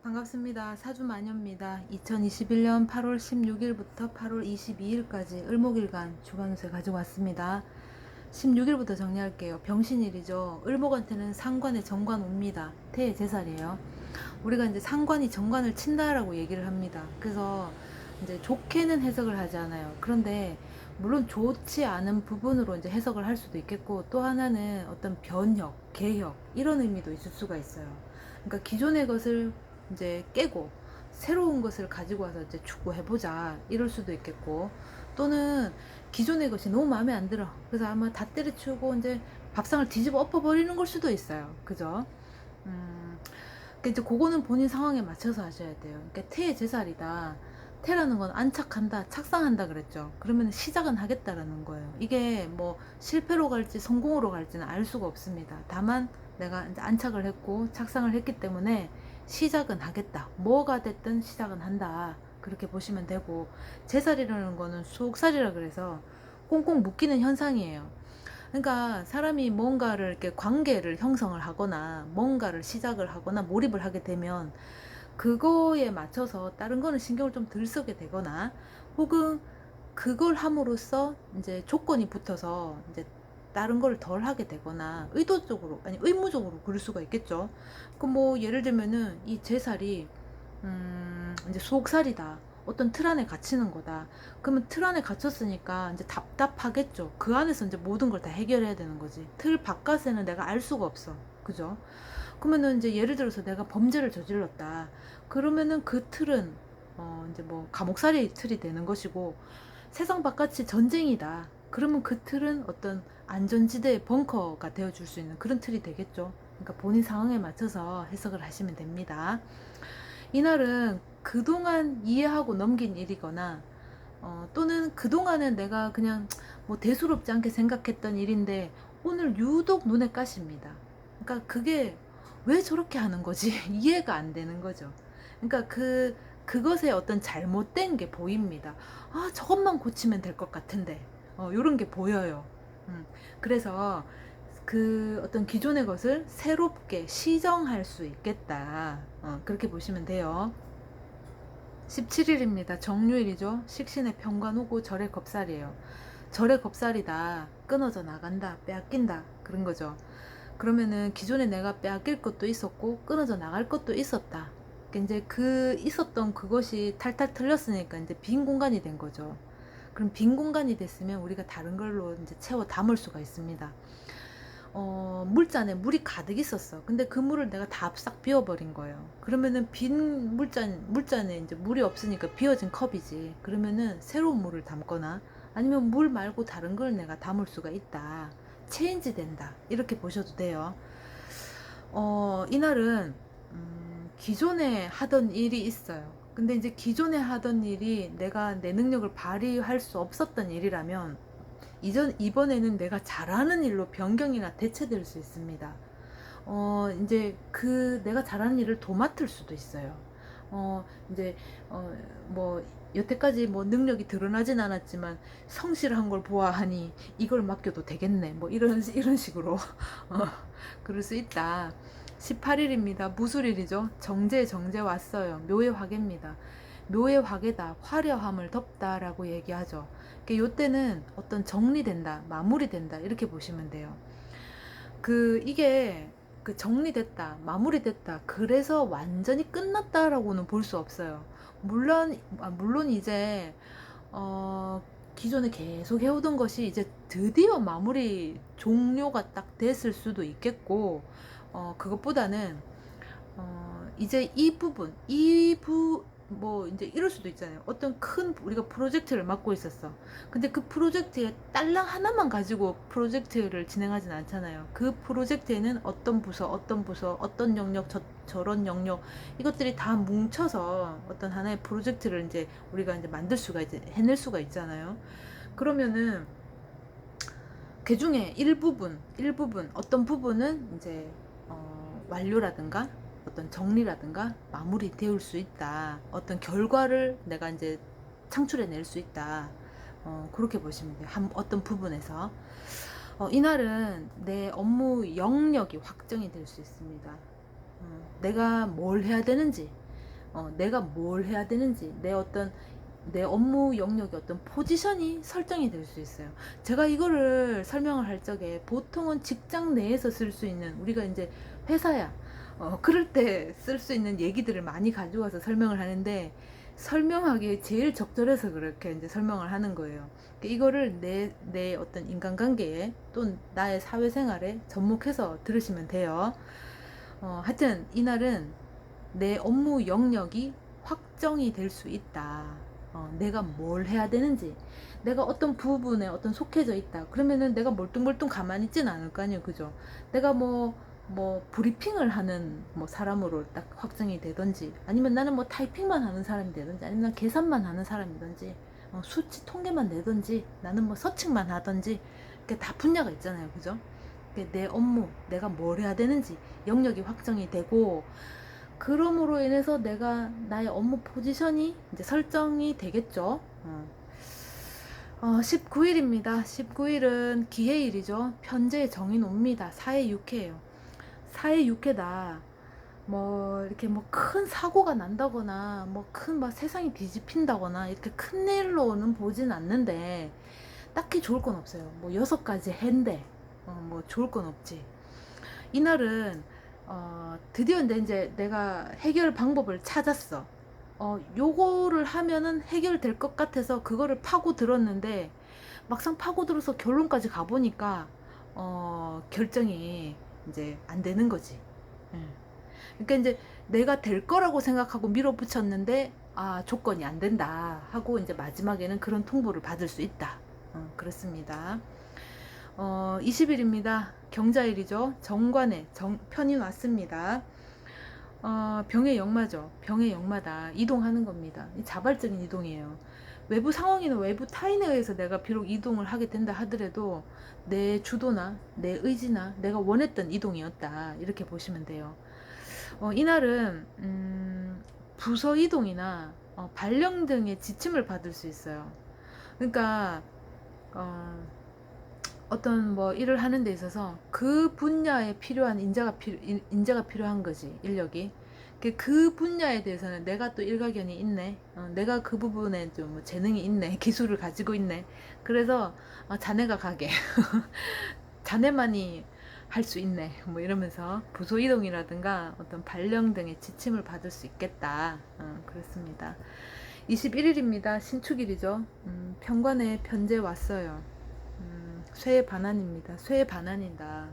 반갑습니다. 사주마녀입니다. 2021년 8월 16일부터 8월 22일까지 을목일간 주간운세 가지고 왔습니다. 16일부터 정리할게요. 병신일이죠. 을목한테는 상관의 정관 옵니다. 태의 제살이에요. 우리가 이제 상관이 정관을 친다라고 얘기를 합니다. 그래서 이제 좋게는 해석을 하지 않아요. 그런데 물론 좋지 않은 부분으로 이제 해석을 할 수도 있겠고, 또 하나는 어떤 변혁, 개혁 이런 의미도 있을 수가 있어요. 그러니까 기존의 것을 이제 깨고 새로운 것을 가지고 와서 이제 추구해보자 이럴 수도 있겠고, 또는 기존의 것이 너무 마음에 안 들어. 그래서 아마 다 때려치우고 이제 밥상을 뒤집어 엎어버리는 걸 수도 있어요. 그죠? 그러니까 이제 그거는 본인 상황에 맞춰서 하셔야 돼요. 그러니까 태의 제살이다. 태라는 건 안착한다, 착상한다 그랬죠. 그러면 시작은 하겠다라는 거예요. 이게 뭐 실패로 갈지 성공으로 갈지는 알 수가 없습니다. 다만 내가 이제 안착을 했고 착상을 했기 때문에 시작은 하겠다. 뭐가 됐든 시작은 한다. 그렇게 보시면 되고, 제살이라는 거는 속살이라 그래서 꽁꽁 묶이는 현상이에요. 그러니까 사람이 뭔가를 이렇게 관계를 형성을 하거나 뭔가를 시작을 하거나 몰입을 하게 되면 그거에 맞춰서 다른 거는 신경을 좀 덜 쓰게 되거나, 혹은 그걸 함으로써 이제 조건이 붙어서 이제 다른 걸 덜 하게 되거나, 의도적으로 아니 의무적으로 그럴 수가 있겠죠. 그 뭐 예를 들면은 이 제살이 이제 속살이다. 어떤 틀 안에 갇히는 거다. 그러면 틀 안에 갇혔으니까 이제 답답하겠죠. 그 안에서 이제 모든 걸 다 해결해야 되는 거지. 틀 바깥에는 내가 알 수가 없어. 그죠? 그러면은 이제 예를 들어서 내가 범죄를 저질렀다. 그러면은 그 틀은 이제 뭐 감옥살이 틀이 되는 것이고, 세상 바깥이 전쟁이다. 그러면 그 틀은 어떤 안전지대의 벙커가 되어줄 수 있는 그런 틀이 되겠죠. 그러니까 본인 상황에 맞춰서 해석을 하시면 됩니다. 이날은 그동안 이해하고 넘긴 일이거나, 또는 그동안은 내가 그냥 뭐 대수롭지 않게 생각했던 일인데 오늘 유독 눈에 까십니다. 그러니까 그게 왜 저렇게 하는 거지? 이해가 안 되는 거죠. 그러니까 그것에 어떤 잘못된 게 보입니다. 아, 저것만 고치면 될 것 같은데. 요런 게 보여요. 그래서 그 어떤 기존의 것을 새롭게 시정할 수 있겠다. 그렇게 보시면 돼요. 17일입니다. 정유일이죠. 식신의 편관 오고 절의 겁살이에요. 절의 겁살이다. 끊어져 나간다. 빼앗긴다. 그런 거죠. 그러면은 기존에 내가 빼앗길 것도 있었고 끊어져 나갈 것도 있었다. 그러니까 이제 그 있었던 그것이 탈탈 털렸으니까 이제 빈 공간이 된 거죠. 그럼 빈 공간이 됐으면 우리가 다른 걸로 이제 채워 담을 수가 있습니다. 물잔에 물이 가득 있었어. 근데 그 물을 내가 다 싹 비워버린 거예요. 그러면은 빈 물잔에 이제 물이 없으니까 비워진 컵이지. 그러면은 새로운 물을 담거나 아니면 물 말고 다른 걸 내가 담을 수가 있다. 체인지 된다. 이렇게 보셔도 돼요. 이날은, 기존에 하던 일이 있어요. 근데 이제 기존에 하던 일이 내가 내 능력을 발휘할 수 없었던 일이라면 이번에는 내가 잘하는 일로 변경이나 대체될 수 있습니다. 이제 내가 잘하는 일을 도맡을 수도 있어요. 이제, 뭐, 여태까지 뭐 능력이 드러나진 않았지만 성실한 걸 보아하니 이걸 맡겨도 되겠네. 뭐 이런 식으로. 그럴 수 있다. 18일입니다. 무술일이죠. 정제 왔어요. 묘의 화계입니다. 묘의 화계다. 화려함을 덮다라고 얘기하죠. 요때는 어떤 정리된다, 마무리된다 이렇게 보시면 돼요. 이게 정리됐다, 마무리됐다, 그래서 완전히 끝났다라고는 볼 수 없어요. 물론 이제 기존에 계속 해오던 것이 이제 드디어 마무리 종료가 딱 됐을 수도 있겠고, 그것보다는 이제 뭐 이제 이럴 수도 있잖아요. 어떤 큰 우리가 프로젝트를 맡고 있었어. 근데 그 프로젝트에 딸랑 하나만 가지고 프로젝트를 진행하진 않잖아요. 그 프로젝트에는 어떤 부서, 어떤 영역, 저런 영역, 이것들이 다 뭉쳐서 어떤 하나의 프로젝트를 이제 우리가 이제 만들 수가 이제 해낼 수가 있잖아요. 그러면은 그 중에 일부분 어떤 부분은 이제 완료라든가 어떤 정리라든가 마무리 되올 수 있다. 어떤 결과를 내가 이제 창출해낼 수 있다. 그렇게 보시면 돼요. 어떤 부분에서. 이날은 내 업무 영역이 확정이 될 수 있습니다. 내가 뭘 해야 되는지, 내가 뭘 해야 되는지, 내 업무 영역의 어떤 포지션이 설정이 될 수 있어요. 제가 이거를 설명을 할 적에 보통은 직장 내에서 쓸 수 있는, 우리가 이제 회사야, 그럴 때 쓸 수 있는 얘기들을 많이 가져와서 설명을 하는데, 설명하기에 제일 적절해서 그렇게 이제 설명을 하는 거예요. 이거를 내 어떤 인간관계에 또 나의 사회생활에 접목해서 들으시면 돼요. 하여튼 이날은 내 업무 영역이 확정이 될 수 있다. 내가 뭘 해야 되는지, 내가 어떤 부분에 어떤 속해져 있다. 그러면은 내가 멀뚱멀뚱 가만히 있지는 않을 거 아니에요, 그죠? 내가 뭐 브리핑을 하는 뭐 사람으로 딱 확정이 되든지, 아니면 나는 뭐 타이핑만 하는 사람이 되든지, 아니면 난 계산만 하는 사람이든지, 수치 통계만 내든지, 나는 뭐 서칭만 하든지, 이렇게 다 분야가 있잖아요, 그죠? 내 업무, 내가 뭘 해야 되는지 영역이 확정이 되고, 그럼으로 인해서 내가 나의 업무 포지션이 이제 설정이 되겠죠. 19일입니다. 19일은 기해일이죠. 편제의 정인 옵니다. 사해육해예요. 사해육해다. 뭐 이렇게 뭐 큰 사고가 난다거나 뭐 큰 막 세상이 뒤집힌다거나 이렇게 큰 일로는 보진 않는데, 딱히 좋을 건 없어요. 뭐 6가지 해인데 뭐 좋을 건 없지. 이날은 드디어 이제 내가 해결 방법을 찾았어. 요거를 하면은 해결될 것 같아서 그거를 파고 들었는데, 막상 파고 들어서 결론까지 가보니까 결정이 이제 안 되는 거지. 예. 그러니까 이제 내가 될 거라고 생각하고 밀어붙였는데, 조건이 안 된다 하고 이제 마지막에는 그런 통보를 받을 수 있다. 그렇습니다. 20일입니다. 경자일이죠. 정관에 편이 왔습니다. 병의 역마죠. 병의 역마다. 이동하는 겁니다. 자발적인 이동이에요. 외부 상황이나 외부 타인에 의해서 내가 비록 이동을 하게 된다 하더라도 내 주도나 내 의지나 내가 원했던 이동이었다, 이렇게 보시면 돼요. 이날은 부서 이동이나 발령 등의 지침을 받을 수 있어요. 그러니까 어떤 뭐 일을 하는 데 있어서 그 분야에 필요한 인재가 필요한 거지, 인력이. 그 분야에 대해서는 내가 또 일가견이 있네. 내가 그 부분에 좀 재능이 있네. 기술을 가지고 있네. 그래서 자네가 가게. 자네만이 할 수 있네. 뭐 이러면서 부서 이동이라든가 어떤 발령 등의 지침을 받을 수 있겠다. 그렇습니다. 21일입니다. 신축일이죠. 편관에 편제 왔어요. 쇠의 반환입니다. 쇠의 반환이다.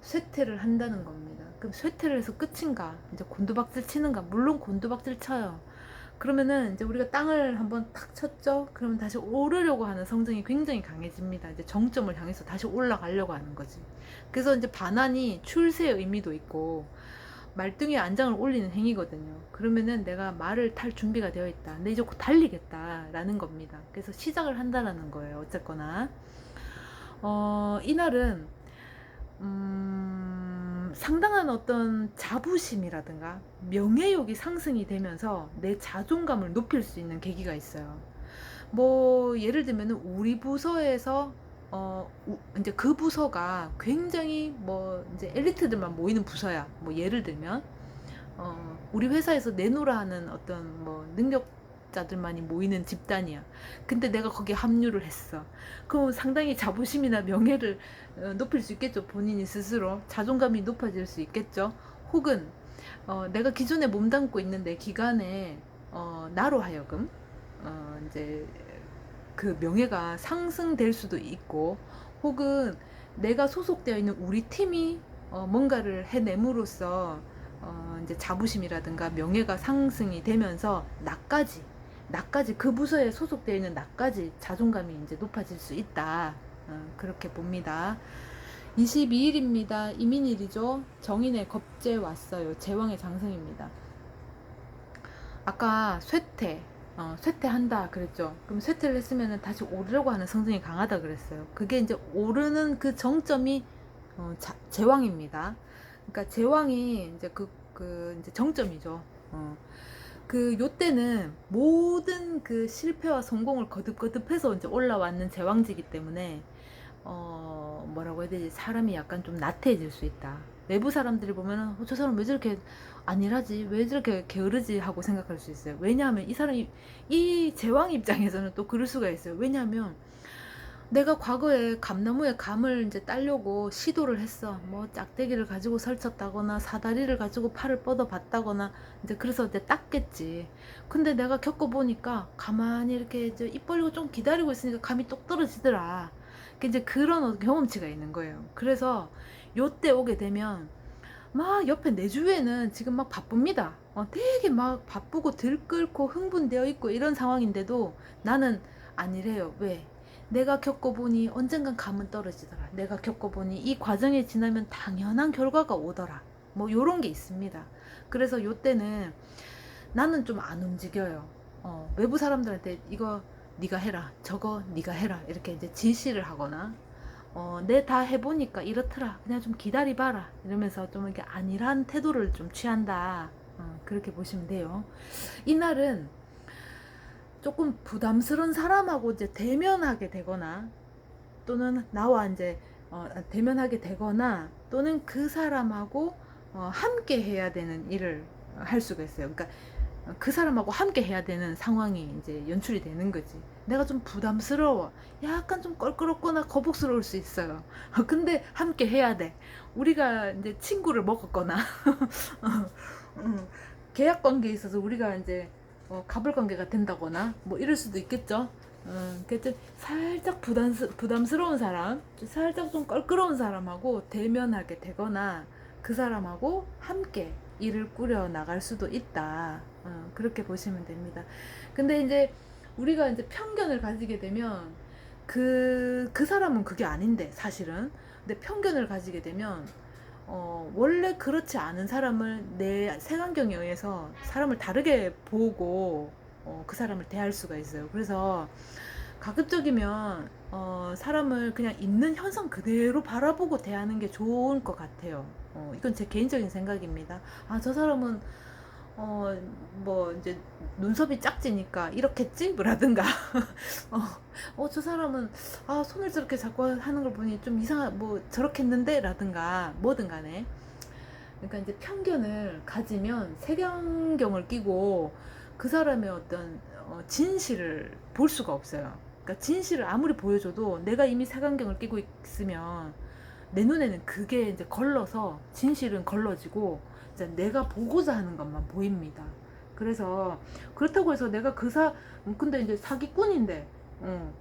쇠퇴를 한다는 겁니다. 그럼 쇠퇴를 해서 끝인가? 이제 곤두박질 치는가? 물론 곤두박질 쳐요. 그러면은 이제 우리가 땅을 한번 탁 쳤죠? 그러면 다시 오르려고 하는 성정이 굉장히 강해집니다. 이제 정점을 향해서 다시 올라가려고 하는 거지. 그래서 이제 반환이 출세의 의미도 있고, 말등에 안장을 올리는 행위거든요. 그러면은 내가 말을 탈 준비가 되어 있다. 내 이제 곧 달리겠다라는 겁니다. 그래서 시작을 한다라는 거예요. 어쨌거나. 이날은 상당한 어떤 자부심이라든가 명예욕이 상승이 되면서 내 자존감을 높일 수 있는 계기가 있어요. 뭐 예를 들면 우리 부서에서 이제 그 부서가 굉장히 뭐 이제 엘리트들만 모이는 부서야. 뭐 예를 들면 우리 회사에서 내노라 하는 어떤 뭐 능력자들만이 모이는 집단이야. 근데 내가 거기에 합류를 했어. 그럼 상당히 자부심이나 명예를 높일 수 있겠죠. 본인이 스스로 자존감이 높아질 수 있겠죠. 혹은 내가 기존에 몸담고 있는 내 기관에 나로 하여금 이제 그 명예가 상승될 수도 있고, 혹은 내가 소속되어 있는 우리 팀이 뭔가를 해냄으로써 이제 자부심이라든가 명예가 상승이 되면서 나까지 그 부서에 소속되어 있는 나까지 자존감이 이제 높아질 수 있다. 그렇게 봅니다. 22일입니다. 이민일이죠. 정인의 겁재 왔어요. 제왕의 장성입니다. 아까 쇠퇴한다 그랬죠. 그럼 쇠퇴를 했으면 다시 오르려고 하는 성정이 강하다 그랬어요. 그게 이제 오르는 그 정점이 제왕입니다. 그러니까 제왕이 이제 이제 정점이죠. 요때는 모든 그 실패와 성공을 거듭거듭해서 이제 올라왔는 제왕지기 때문에 뭐라고 해야 되지? 사람이 약간 좀 나태해질 수 있다. 내부 사람들이 보면은 저 사람 왜 저렇게 안일하지? 왜 저렇게 게으르지? 하고 생각할 수 있어요. 왜냐하면 이 사람이, 이 제왕 입장에서는 또 그럴 수가 있어요. 왜냐하면 내가 과거에 감나무에 감을 이제 따려고 시도를 했어. 뭐 짝대기를 가지고 설쳤다거나 사다리를 가지고 팔을 뻗어 봤다거나 이제 그래서 이제 땄겠지. 근데 내가 겪어보니까 가만히 이렇게 이제 입 벌리고 좀 기다리고 있으니까 감이 똑 떨어지더라. 이제 그런 경험치가 있는 거예요. 그래서 요때 오게 되면 막 옆에 내 주위에는 지금 막 바쁩니다. 되게 막 바쁘고 들끓고 흥분되어 있고 이런 상황인데도 나는 아니래요. 왜? 내가 겪어보니 언젠간 감은 떨어지더라. 내가 겪어보니 이 과정에 지나면 당연한 결과가 오더라. 뭐 요런 게 있습니다. 그래서 요때는 나는 좀 안 움직여요. 외부 사람들한테 이거 네가 해라, 저거 네가 해라 이렇게 이제 지시를 하거나 내 다 해보니까 이렇더라. 그냥 좀 기다리봐라. 이러면서 좀 이렇게 안일한 태도를 좀 취한다. 그렇게 보시면 돼요. 이날은 조금 부담스러운 사람하고 이제 대면하게 되거나 또는 나와 이제 대면하게 되거나 또는 그 사람하고 함께 해야 되는 일을 할 수가 있어요. 그러니까 그 사람하고 함께 해야 되는 상황이 이제 연출이 되는 거지. 내가 좀 부담스러워. 약간 좀 껄끄럽거나 거북스러울 수 있어요. 근데 함께 해야 돼. 우리가 이제 친구를 먹었거나, 계약 관계에 있어서 우리가 이제 갑을 관계가 된다거나, 뭐 이럴 수도 있겠죠. 그래서 살짝 부담스러운 사람, 살짝 좀 껄끄러운 사람하고 대면하게 되거나, 그 사람하고 함께 일을 꾸려 나갈 수도 있다. 그렇게 보시면 됩니다. 근데 이제 우리가 이제 편견을 가지게 되면 그 사람은 그게 아닌데 사실은. 근데 편견을 가지게 되면 원래 그렇지 않은 사람을 내 색안경에 의해서 사람을 다르게 보고 그 사람을 대할 수가 있어요. 그래서 가급적이면 사람을 그냥 있는 현상 그대로 바라보고 대하는 게 좋은 것 같아요. 이건 제 개인적인 생각입니다. 아, 저 사람은 뭐 이제 눈썹이 짝지니까 이렇겠지? 뭐라든가 저 사람은 아, 손을 저렇게 잡고 하는 걸 보니 좀 이상한 뭐 저렇겠는데? 라든가 뭐든 간에 그러니까 이제 편견을 가지면 색안경을 끼고 그 사람의 어떤 진실을 볼 수가 없어요. 그러니까 진실을 아무리 보여줘도 내가 이미 색안경을 끼고 있으면 내 눈에는 그게 이제 걸러서 진실은 걸러지고 이제 내가 보고자 하는 것만 보입니다. 그래서 그렇다고 해서 내가 근데 이제 사기꾼인데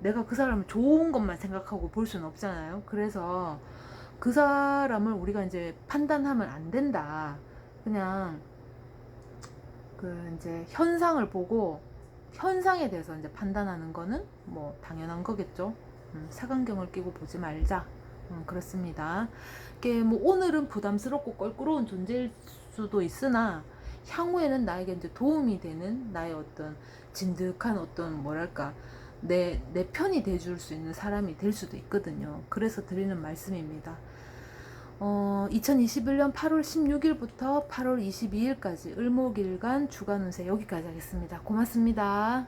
내가 그 사람을 좋은 것만 생각하고 볼 수는 없잖아요. 그래서 그 사람을 우리가 이제 판단하면 안 된다. 그냥 그 이제 현상을 보고 현상에 대해서 이제 판단하는 거는 뭐 당연한 거겠죠. 색안경을 끼고 보지 말자. 그렇습니다. 이게 뭐 오늘은 부담스럽고 껄끄러운 존재일 수도 있으나 향후에는 나에게 이제 도움이 되는 나의 어떤 진득한 어떤 뭐랄까 내 편이 돼줄 수 있는 사람이 될 수도 있거든요. 그래서 드리는 말씀입니다. 2021년 8월 16일부터 8월 22일까지 을목일간 주간 운세 여기까지 하겠습니다. 고맙습니다.